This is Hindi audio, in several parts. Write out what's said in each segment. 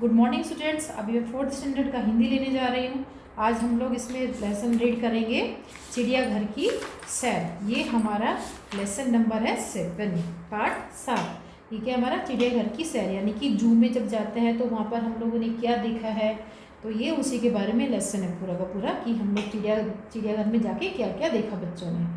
Good morning students. अभी मैं फोर्थ स्टैंडर्ड का हिंदी लेने जा रही हूँ। आज हम लोग इसमें लेसन रीड करेंगे चिड़ियाघर की सैर। ये हमारा लेसन नंबर है 7, पार्ट 7। ये क्या हमारा चिड़ियाघर की सैर, यानी कि जू में जब जाते हैं तो वहाँ पर हम लोगों ने क्या देखा है, तो ये उसी के बारे में लेसन है पूरा का पूरा कि हम लोग चिड़ियाघर में जाके क्या क्या देखा बच्चों ने।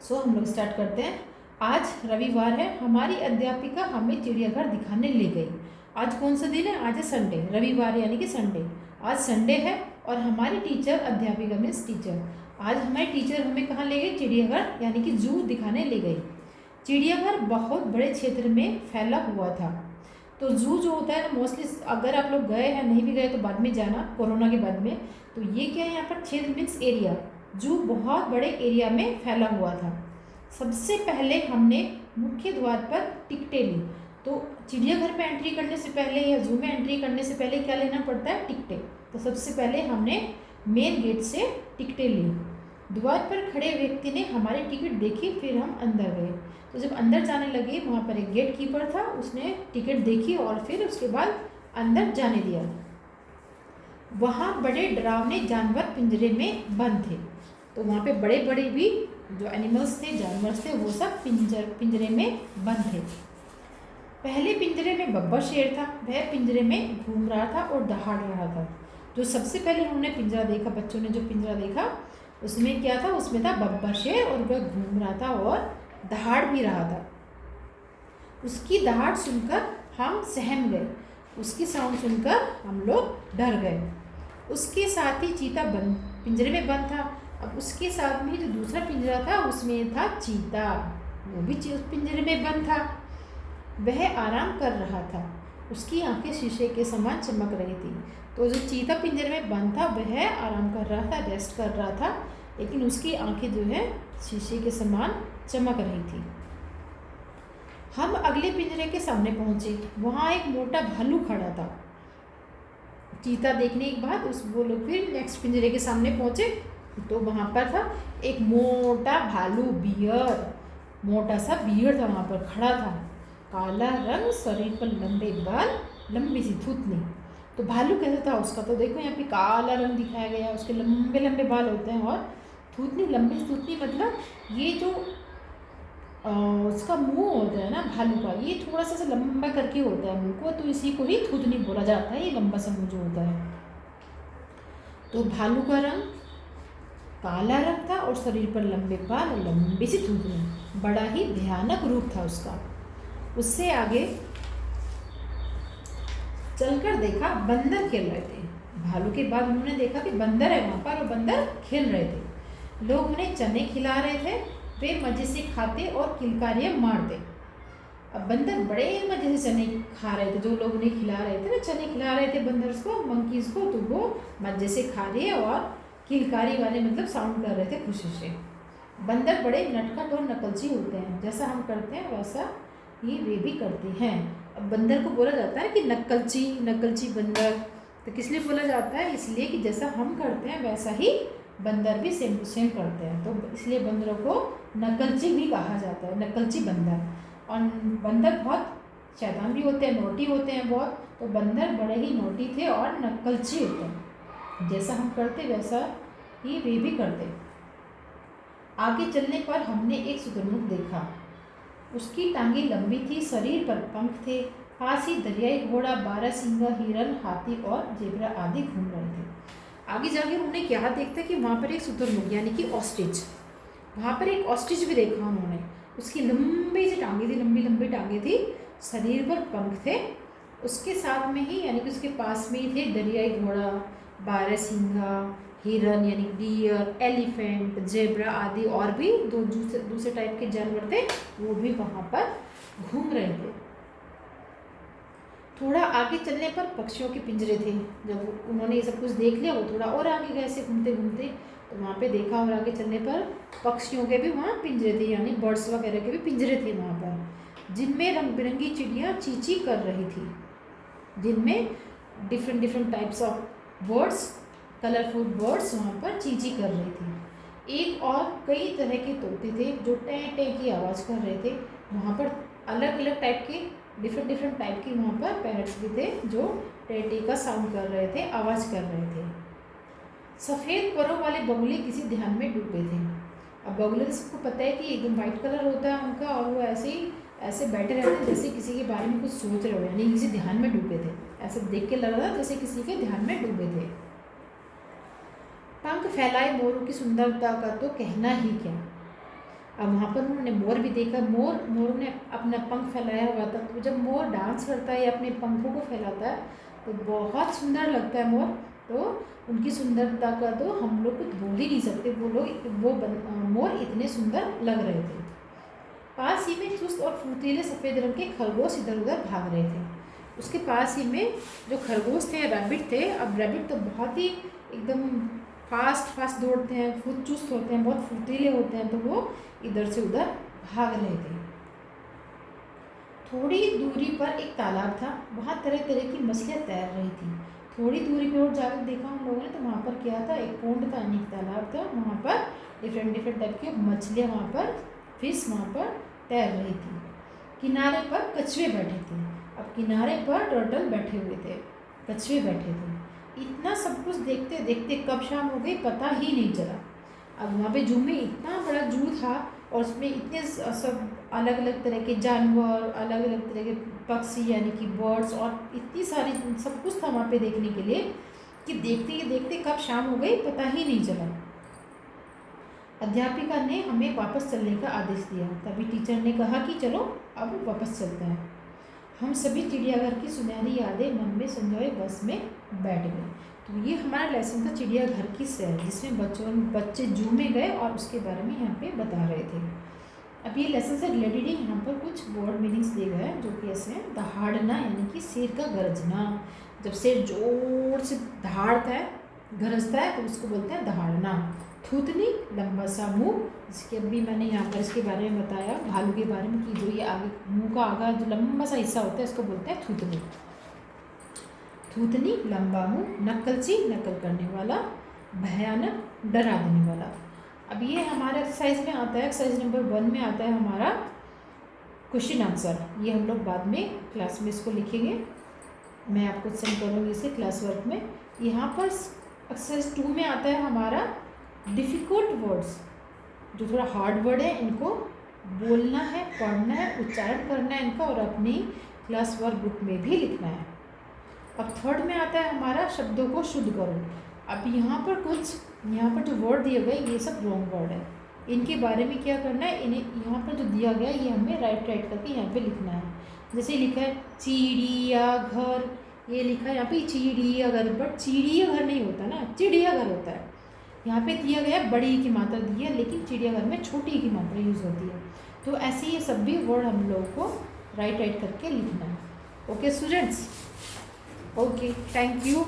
सो हम लोग स्टार्ट करते हैं। आज रविवार है, हमारी अध्यापिका हमें चिड़ियाघर दिखाने ले गई। आज कौन सा दिन है? आज है संडे, रविवार यानी कि संडे। आज संडे है और हमारी टीचर, अध्यापिका मीन्स टीचर, आज हमारी टीचर हमें कहाँ ले गई? चिड़ियाघर यानी कि जू दिखाने ले गई। चिड़ियाघर बहुत बड़े क्षेत्र में फैला हुआ था। तो जू जो होता है ना, मोस्टली अगर आप लोग गए हैं, नहीं भी गए तो बाद में जाना, कोरोना के बाद में। तो ये क्या है, यहाँ पर क्षेत्र मीन्स एरिया। जू बहुत बड़े एरिया में फैला हुआ था। सबसे पहले हमने मुख्य द्वार पर टिकटें ली। तो चिड़ियाघर में एंट्री करने से पहले या जू में एंट्री करने से पहले क्या लेना पड़ता है? टिकटें। तो सबसे पहले हमने मेन गेट से टिकटें ली। द्वार पर खड़े व्यक्ति ने हमारी टिकट देखी, फिर हम अंदर गए। तो जब अंदर जाने लगे, वहाँ पर एक गेट कीपर था, उसने टिकट देखी और फिर उसके बाद अंदर जाने दिया। वहाँ बड़े डरावने जानवर पिंजरे में बंद थे। तो वहाँ पे बड़े बड़े भी जो एनिमल्स थे, जानवर थे, वो सब पिंजरे में बंद थे। पहले पिंजरे में बब्बर शेर था। वह पिंजरे में घूम रहा था और दहाड़ रहा था। जो सबसे पहले उन्होंने पिंजरा देखा, बच्चों ने जो पिंजरा देखा, उसमें क्या था? उसमें था बब्बर शेर और वह घूम रहा था और दहाड़ भी रहा था। उसकी दहाड़ सुनकर हम सहम गए। उसकी साउंड सुनकर हम लोग डर गए। उसके साथ ही चीता पिंजरे में बंद था। अब उसके साथ में जो दूसरा पिंजरा था, उसमें था चीता, वो भी उस पिंजरे में बंद था। वह आराम कर रहा था। उसकी आंखें शीशे के समान चमक रही थी। तो जो चीता पिंजरे में बंद था, वह आराम कर रहा था, रेस्ट कर रहा था, लेकिन उसकी आंखें जो है शीशे के समान चमक रही थी। हम अगले पिंजरे के सामने पहुंचे। वहाँ एक मोटा भालू खड़ा था। चीता देखने के बाद वो लोग फिर नेक्स्ट पिंजरे के सामने पहुंचे। तो वहाँ पर था एक मोटा भालू, बियर, मोटा सा बियर था, वहाँ पर खड़ा था। काला रंग, शरीर पर लंबे बाल, लंबी सी थूथनी। तो भालू कैसा था उसका? तो देखो यहाँ पे काला रंग दिखाया गया, उसके लंबे लंबे बाल होते हैं और थूथनी, लंबी थूथनी, मतलब ये जो उसका मुंह होता है ना भालू का, ये थोड़ा सा लंबा करके होता है मुंह को, तो इसी को ही थूथनी बोला जाता है, ये लंबा सा मुंह जो होता है। तो भालू का रंग काला रंग था और शरीर पर लंबे बाल और लंबी सी थूथनी। बड़ा ही भयानक रूप था उसका। उससे आगे चलकर देखा, बंदर खेल रहे थे। भालू के बाद उन्होंने देखा कि बंदर है वहाँ पर और बंदर खेल रहे थे। लोग उन्हें चने खिला रहे थे। वे मजे से खाते और किलकारियाँ मारते। अब बंदर बड़े मजे से चने खा रहे थे। जो लोग उन्हें खिला रहे थे ना, चने खिला रहे थे बंदर्स को, मंकीज़ को, तो वो मजे से खा रहे और किलकारी वाले मतलब साउंड कर रहे थे खुशी से। बंदर बड़े नटखट और नकलची होते हैं। जैसा हम करते हैं वैसा ही वे भी करते हैं। अब बंदर को बोला जाता है कि नकलची, नकलची बंदर। तो किस लिए बोला जाता है? इसलिए कि जैसा हम करते हैं वैसा ही बंदर भी सेम टू सेम करते हैं। तो इसलिए बंदरों को नकलची भी कहा जाता है, नकलची बंदर। और बंदर बहुत शैतान भी होते हैं, नोटी होते हैं बहुत। तो बंदर बड़े ही नोटी थे और नकलची होते हैं। जैसा हम करते वैसा ही वे भी करते। आगे चलने पर हमने एक शुतुरमुर्ग देखा। उसकी टांगें लंबी थी, शरीर पर पंख थे। पास ही दरियाई घोड़ा, बारहसिंगा, हिरन, हाथी और जेब्रा आदि घूम रहे थे। आगे जाके उन्होंने क्या देखता कि वहाँ पर एक शुतुरमुर्ग यानी कि ऑस्ट्रिच, वहाँ पर एक ऑस्ट्रिच भी देखा उन्होंने। उसकी लंबी सी टांगें थी, लंबी लंबी टांगें थी, शरीर पर पंख थे। उसके साथ में ही यानी कि उसके पास में ही थे दरियाई घोड़ा, बारहसिंगा, हिरन यानी डियर, एलिफेंट, जेब्रा आदि और भी दूसरे टाइप के जानवर थे, वो भी वहाँ पर घूम रहे थे। थोड़ा आगे चलने पर पक्षियों के पिंजरे थे। जब उन्होंने ये सब कुछ देख लिया, वो थोड़ा और आगे गए ऐसे घूमते घूमते, तो वहाँ पे देखा और आगे चलने पर पक्षियों के भी वहाँ पिंजरे थे, यानी बर्ड्स वगैरह के भी पिंजरे थे वहाँ पर, जिनमें रंग बिरंगी चिड़ियाँ चींची कर रही थी, जिनमें different different types of birds, colourful birds वहाँ पर चींची कर रही थी। एक और कई तरह के तोते थे जो टें टें की आवाज़ कर रहे थे। वहाँ पर अलग अलग टाइप के डिफरेंट डिफरेंट टाइप के वहाँ पर पैरट्स भी थे जो टे का साउंड कर रहे थे, आवाज़ कर रहे थे। सफ़ेद परों वाले बगुले किसी ध्यान में डूबे थे। अब बगुले सबको पता है कि एकदम वाइट कलर होता है उनका, और वो ऐसे बैठे रहते हैं जैसे किसी के बारे में कुछ सोच रहे हो, यानी किसी ध्यान में डूबे थे। ऐसे देख के लग रहा था जैसे किसी के ध्यान में डूबे थे। पंख फैलाए मोरों की सुंदरता का तो कहना ही क्या। अब वहाँ पर उन्होंने मोर भी देखा। मोर ने अपना पंख फैलाया हुआ था। तो जब मोर डांस करता है या अपने पंखों को फैलाता है तो बहुत सुंदर लगता है मोर। तो उनकी सुंदरता का तो हम लोग कुछ बोल ही नहीं सकते। मोर इतने सुंदर लग रहे थे। पास ही में चुस्त और फुर्तीले सफ़ेद रंग के खरगोश इधर उधर भाग रहे थे। उसके पास ही में जो खरगोश थे, रैबिट थे। अब रैबिट तो बहुत ही एकदम फास्ट दौड़ते हैं, खुद चुस्त होते हैं, बहुत फुर्तीले होते हैं, तो वो इधर से उधर भाग रहे थे। थोड़ी दूरी पर एक तालाब था। वहाँ तरह तरह की मछलियाँ तैर रही थी। थोड़ी दूरी पर और जाकर देखा हम लोगों ने तो वहाँ पर क्या था, एक पोंड था, यानी तालाब था। वहाँ पर डिफरेंट टाइप की मछलियाँ, वहाँ पर फिश वहाँ पर तैर रही थी। किनारे पर कछुए बैठे थे। अब किनारे पर टर्टल बैठे हुए थे, कछुए बैठे थे। इतना सब कुछ देखते देखते कब शाम हो गई पता ही नहीं चला। अब वहाँ पे जू में इतना बड़ा जू था और उसमें इतने सब अलग अलग तरह के जानवर, अलग अलग तरह के पक्षी यानी कि बर्ड्स, और इतनी सारी सब कुछ था वहाँ पे देखने के लिए कि देखते ही देखते कब शाम हो गई पता ही नहीं चला। अध्यापिका ने हमें वापस चलने का आदेश दिया। तभी टीचर ने कहा कि चलो अब वापस चलते हैं। हम सभी चिड़ियाघर की सुनहरी यादें मन में संजोए बस में बैठ गए। तो ये हमारा लेसन था चिड़ियाघर की सैर, जिसमें बच्चे जू में गए और उसके बारे में यहाँ पे बता रहे थे। अब ये लेसन से रिलेटेड ही यहाँ पर कुछ वर्ड मीनिंग्स दिए गए हैं जो कि ऐसे हैं। दहाड़ना यानी कि शेर का गरजना। जब शेर जोर से दहाड़ता है, गरजता है, तो उसको बोलते हैं दहाड़ना। थूथनी लंबा सा मुंह, जिसके अभी मैंने यहाँ पर इसके बारे में बताया भालू के बारे में कि जो ये आगे मुंह का आगा जो लंबा सा हिस्सा होता है इसको बोलते हैं थूथनी। थूथनी लंबा मुंह। नक्कलची नकल करने वाला, भयानक डरा देने वाला। अब ये हमारे एक्सरसाइज में आता है, एक्सरसाइज नंबर 1 में आता है हमारा क्वेश्चन आंसर। ये हम लोग बाद में क्लास में इसको लिखेंगे, मैं आपको सेंड करूँगी इसे क्लास वर्क में। यहाँ पर एक्सरसाइज 2 में आता है हमारा डिफ़िकल्ट वर्ड्स, जो थोड़ा हार्ड वर्ड है, इनको बोलना है, पढ़ना है, उच्चारण करना है इनका, और अपनी क्लास वर्क बुक में भी लिखना है। अब 3rd में आता है हमारा शब्दों को शुद्ध करो। अब यहाँ पर जो वर्ड दिए गए ये सब रॉन्ग वर्ड है। इनके बारे में क्या करना है, इन्हें यहाँ पर जो दिया गया ये हमें राइट करके यहाँ पे लिखना है। जैसे लिखा है चिड़ियाघर, ये लिखा है यहाँ पे चिड़ियाघर, बट चिड़ियाघर नहीं होता ना, चिड़ियाघर होता है। यहाँ पे दिया गया बड़ी की मात्रा दी है, लेकिन चिड़ियाघर में छोटी की मात्रा यूज़ होती है। तो ऐसे ये सब भी वर्ड हम लोगों को राइट करके लिखना है। Okay students, okay, thank you.